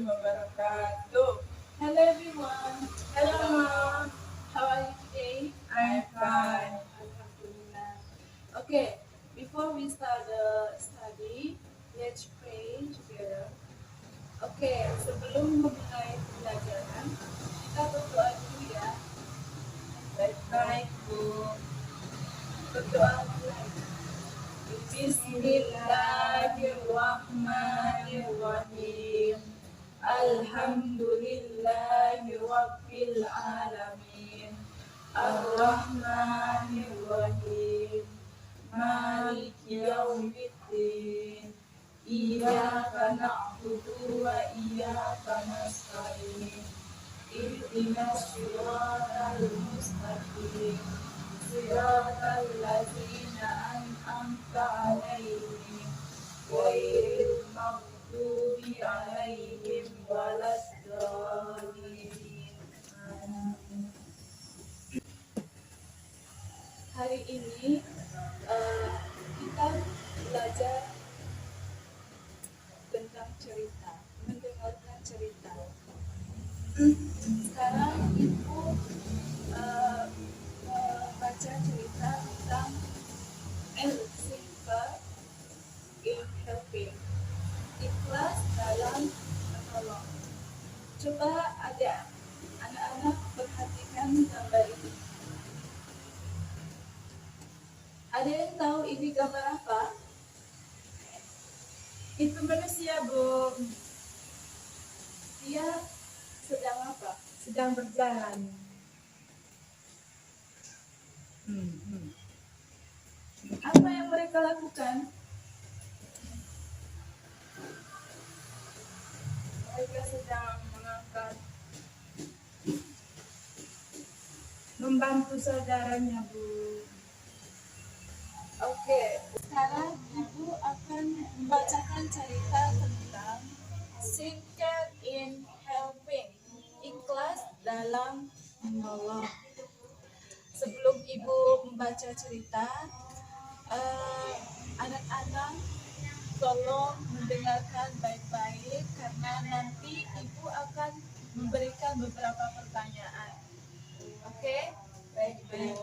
wabarakatuh. Hello everyone. Hello, Mom. How are you today? I'm fine. Alhamdulillah. Okay, before we start the study, let's pray together. Okay, sebelum memulai pembelajaran, kita berdoa dulu ya. Baik-baik, Bu. Berdoa mulai. Bismillahirrahmanirrahim. Alhamdulillahirabbil alamin. Ar-Rahmanir-Rahim. Maliki yaumiddin. Iyyaka na'budu wa iyyaka nasta'in. Ihdinas siratal mustaqim. Siratal ladzina an'amta 'alaihim ghairil maghdubi 'alaihim waladdallin. Amin. Hari ini kita belajar tentang cerita, mendengarkan cerita. Sekarang Ibu membaca cerita tentang Simple in Helping, ikhlas dalam menolong. Coba ada anak-anak perhatikan gambar ini. Ada yang tahu ini gambar apa? Itu manusia, Bu. Dia sedang apa? Sedang berjalan. Apa yang mereka lakukan? Mereka sedang mengangkat, membantu saudaranya, Bu. Oke, sekarang Ibu akan membacakan cerita tentang Simple in Helping, ikhlas dalam menolong. Sebelum Ibu membaca cerita, anak-anak tolong mendengarkan baik-baik karena nanti Ibu akan memberikan beberapa pertanyaan. Oke? Baik-baik.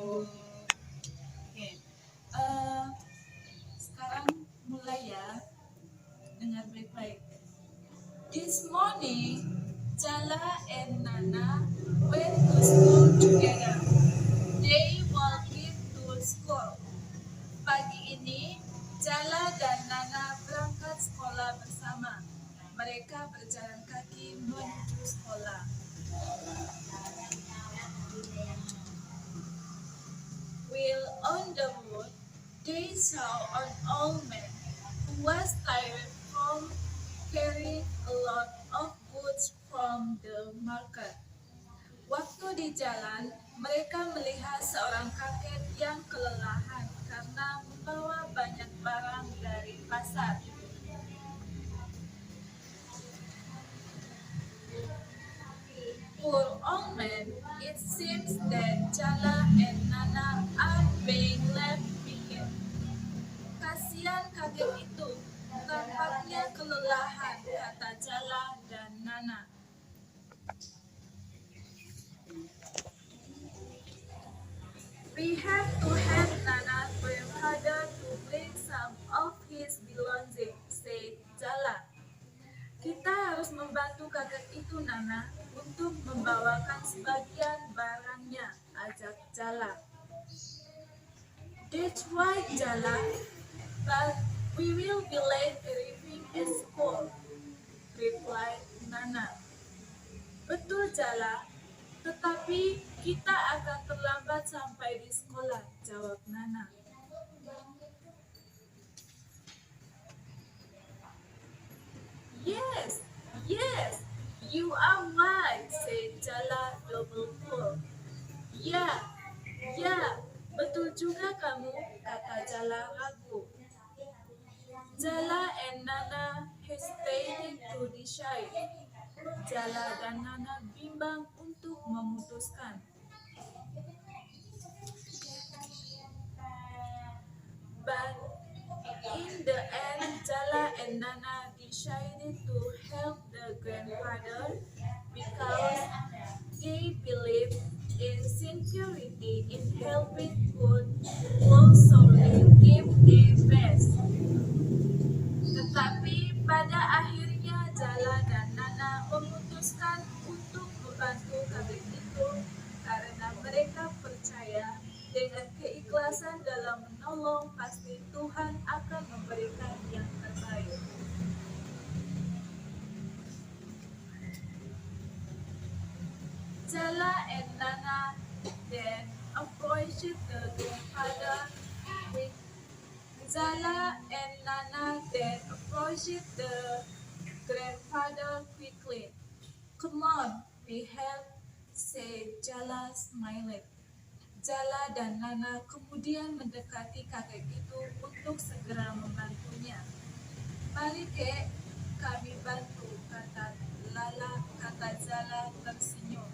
Oke. Sekarang mulai ya. Dengar baik-baik. This morning, Jala and Nana went to school together. They walked to school. Pagi ini, Jala dan Nana berangkat sekolah bersama. Mereka berjalan kaki menuju sekolah. While on the road, they saw an old man who was tired from carrying a lot of goods from the market. Waktu di jalan, mereka melihat seorang kakek yang kelelahan karena membawa banyak barang dari pasar. Poor old man, it seems that Jala and Nana are being left behind. Kasihan kakek itu, tampaknya kelelahan, kata Jala dan Nana. We have to help Nana grandfather to bring some of his belongings, said Jala. Kita harus membantu kakek itu, Nana, untuk membawakan sebagian barangnya, ajak Jala. That's right, Jala, but we will be late arriving at school, replied Nana. Betul, Jala, tetapi kita akan terlambat sampai di sekolah, jawab Nana. Yes, yes, you are right, said Jala double full. Ya, betul juga kamu, kata Jala ragu. Jala and Nana hesitated to decide. Jala dan Nana bimbang untuk memutuskan. But in the end, Jala and Nana decided to help the grandfather because they believe in sincerity in helping good will solely give their best. Tetapi pada akhirnya Jala dan Nana memutuskan untuk membantu kakek itu karena mereka percaya dengan keikhlasan dalam menolong pasti Tuhan akan memberikan yang terbaik. Jala and Nana then approached the grandfather with Zala and Nana then approached the grandfather quickly. Come on, we help, said Jala smiling. Jala dan Nana kemudian mendekati kakek itu untuk segera membantunya. Mari kek, kami bantu, kata Zala tersenyum.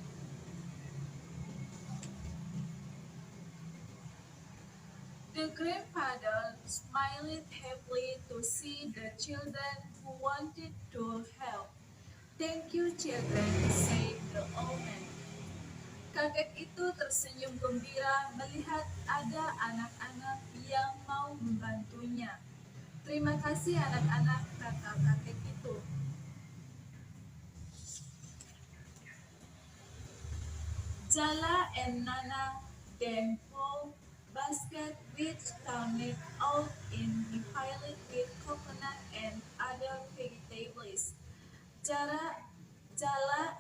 The grandfather smiled happily to see the children who wanted to help. Thank you, children, said the old man. Kakek itu tersenyum gembira melihat ada anak-anak yang mau membantunya. Terima kasih anak-anak, kata kakek itu. Jala and Nana then pulled basket which turned out in filled with coconut and other vegetables. Jala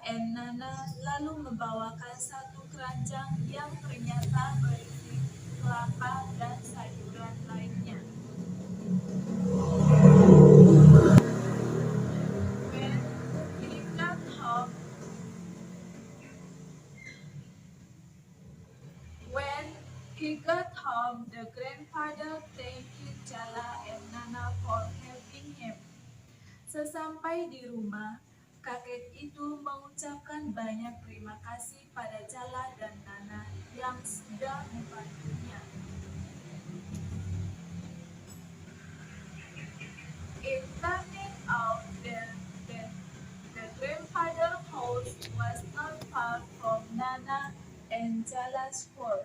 and Nana lalu membawakan satu keranjang yang ternyata berisi kelapa dan sayuran lainnya. When he got home, the grandfather thanked Jala and Nana for helping him. Sesampai di rumah, kakek itu mengucapkan banyak terima kasih pada Jala dan Nana yang sudah membantunya. It turned out that the grandfather's house was not far from Nana and Jala's school.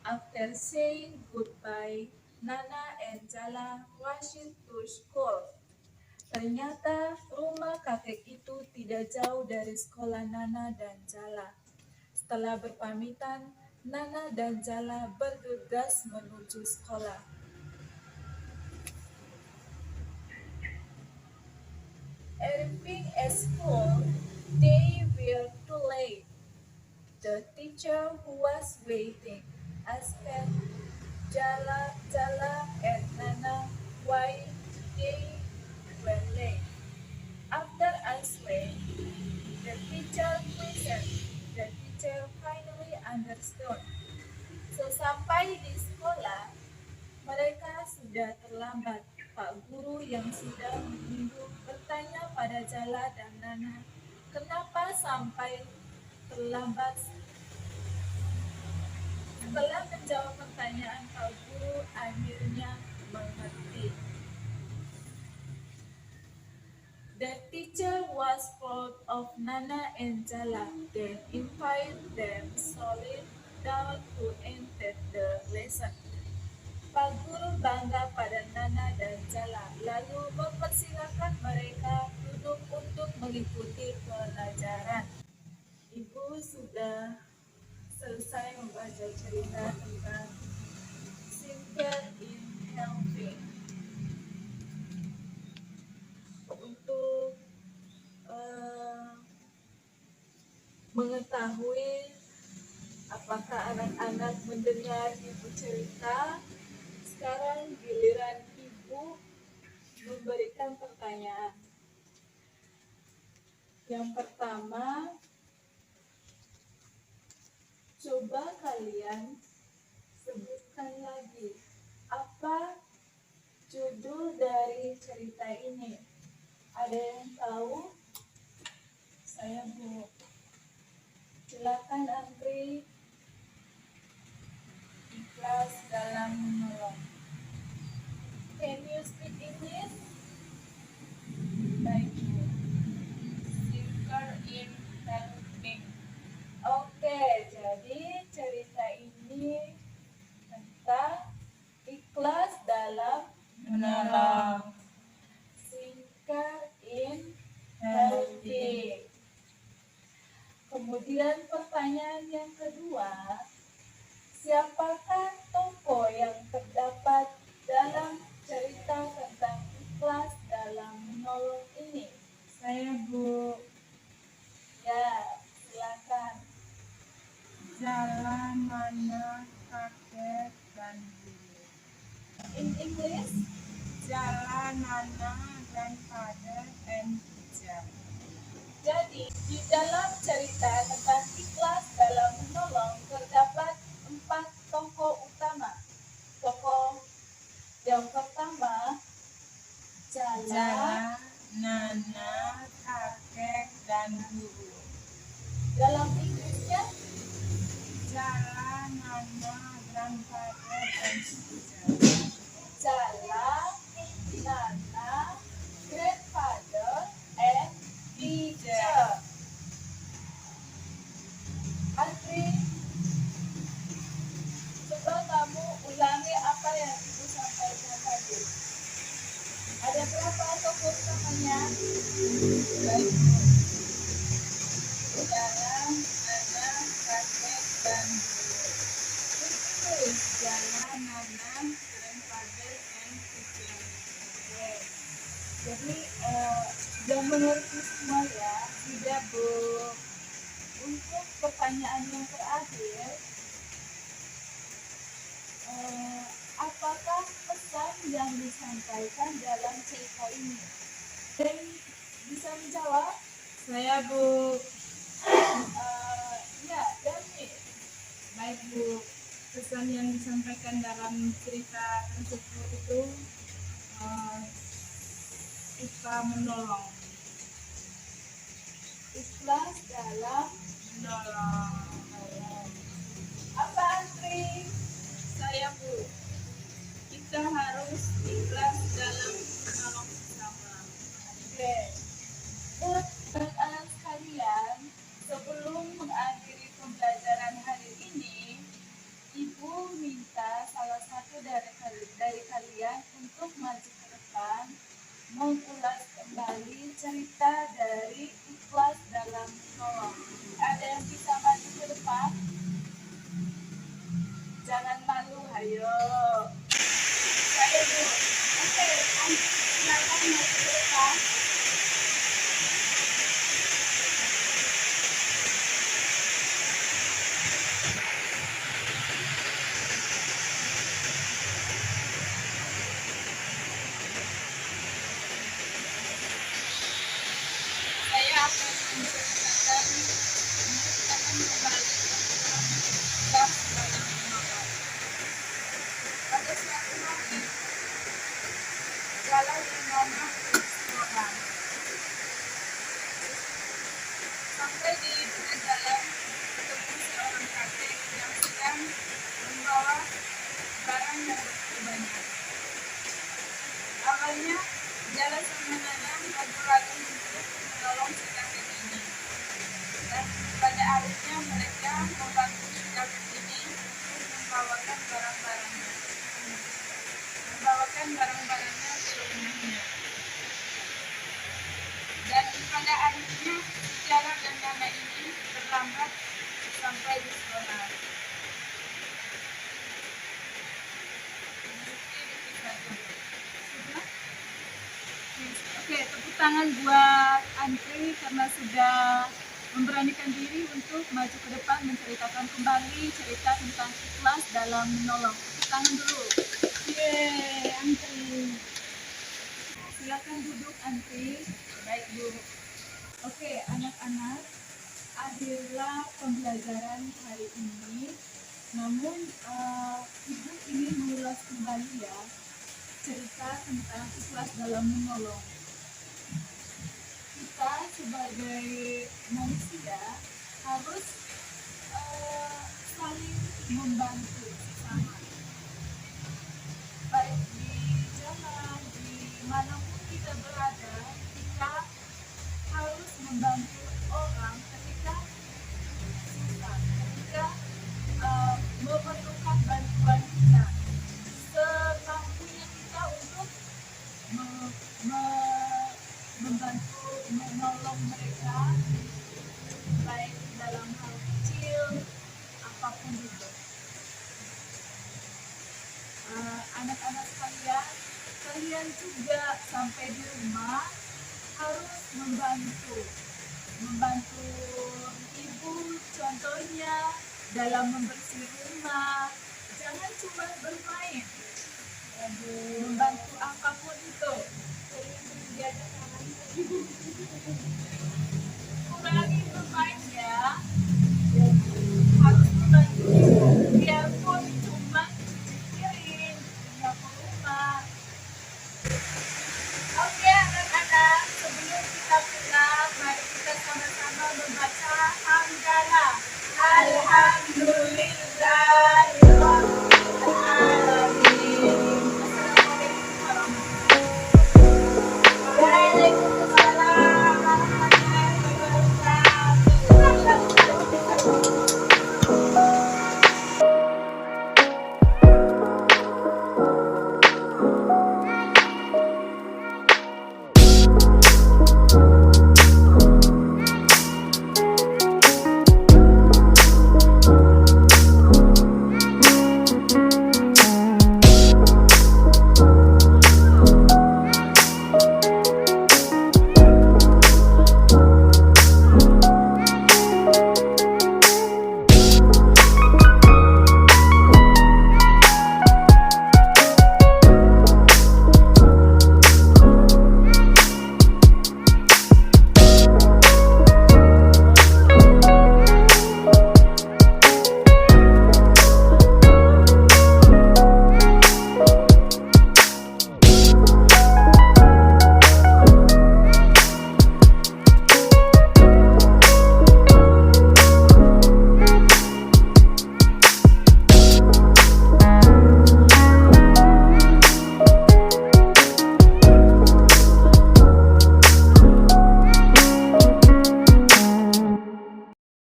After saying goodbye, Nana and Jala rushed to school. Ternyata rumah kakek itu tidak jauh dari sekolah Nana dan Jala. Setelah berpamitan, Nana dan Jala bergegas menuju sekolah. Arriving at school, they were too late. The teacher who was waiting asked Jala and Nana why they were late. After answering, the teacher questioned. The teacher finally understood. Sesampai di sekolah, mereka sudah terlambat. Pak guru yang sudah menunggu bertanya pada Jala dan Nana, kenapa sampai terlambat? Setelah menjawab pertanyaan Pak guru, akhirnya mengerti. The teacher was proud of Nana and Jala, then invited them solid down to enter the lesson. Pak guru bangga pada Nana dan Jala, lalu mempersilakan mereka duduk untuk mengikuti pelajaran. Ibu sudah selesai membaca cerita tentang Sincere in Helping. Untuk mengetahui apakah anak-anak mendengar ibu cerita, sekarang giliran ibu memberikan pertanyaan. Yang pertama, coba kalian sebutkan lagi apa judul dari cerita ini. Ada yang tahu? Saya Bu. Silakan Andri. Ikhlas dalam menolong. Can you speak English? Kemudian pertanyaan yang kedua, siapakah tokoh yang terdapat dalam cerita tentang ikhlas dalam menolong ini? Saya Bu. Ya, silakan. Jalan mana kakek dan guru. In English, Jalan Nana grandfather and teacher. jadi di dalam cerita tentang ikhlas dalam menolong terdapat 4 tokoh utama. Tokoh yang pertama, Jalan. Jalan Nana kakek dan guru. Dalam Inggrisnya, Jalan Nana grandfather and teacher. Jalan, Nana, grandfather, and teacher. Andri, coba kamu ulangi apa yang Ibu sampaikan tadi. Ada berapa tokoh utamanya? Baik Bu. Jalan Nana kakek dan guru. Inggris. Jalan Nana grandfather and teacher. Oke. Jadi sudah mengerti semua ya, tidak Bu? Untuk pertanyaan yang terakhir, apakah pesan yang disampaikan dalam cerita ini? Dan bisa menjawab? Saya Bu. Ya, Dami. Baik Bu, pesan yang disampaikan dalam cerita tersebut itu kita menolong, Ikhlas dalam menolong. apa, Andri? Saya Bu, kita harus ikhlas dalam menolong sesama. Oke. Anak-anak sekalian, sebelum mengakhiri pembelajaran hari ini, Ibu minta salah satu dari kalian untuk maju ke depan, mengulas kembali cerita dari ikhlas dalam menolong. Ada yang bisa maju ke depan? Jangan malu, ayo. Saya Bu. Oke, silakan maju ke depan. Saya akan menceritakan kembali tentang ikhlas dalam menolong. Pada suatu hari, jalan di mana seorang sampai di tengah jalan ketemu seorang kakek yang sedang membawa barang yang begitu banyak. Awalnya jalan sama Nana ragu-ragu untuk menolong si kakek ini, dan pada akhirnya mereka membantu si kakek ini untuk membawakan barang-barangnya ke rumahnya. Dan pada akhirnya Jalan dan Nana ini terlambat sampai di sekolah. Oke, tepuk tangan buat Andri karena sudah memberanikan diri untuk maju ke depan menceritakan kembali cerita tentang ikhlas dalam menolong. Tepuk tangan dulu. Yeay, Andri. Silakan duduk Andri. Baik, Bu. Oke, anak-anak, akhirlah pembelajaran hari ini. Namun, Ibu ingin mengulas kembali ya cerita tentang ikhlas dalam menolong. Kita sebagai manusia harus saling membantu sesama. Baik di jalan, di manapun kita berada, kita harus membantu orang ketika susah, ketika memerlukan bantuan kita. Semampunya kita untuk membantu, menolong mereka, baik dalam sampai di rumah harus membantu ibu, contohnya dalam membersih rumah. Jangan cuma bermain, membantu apapun itu.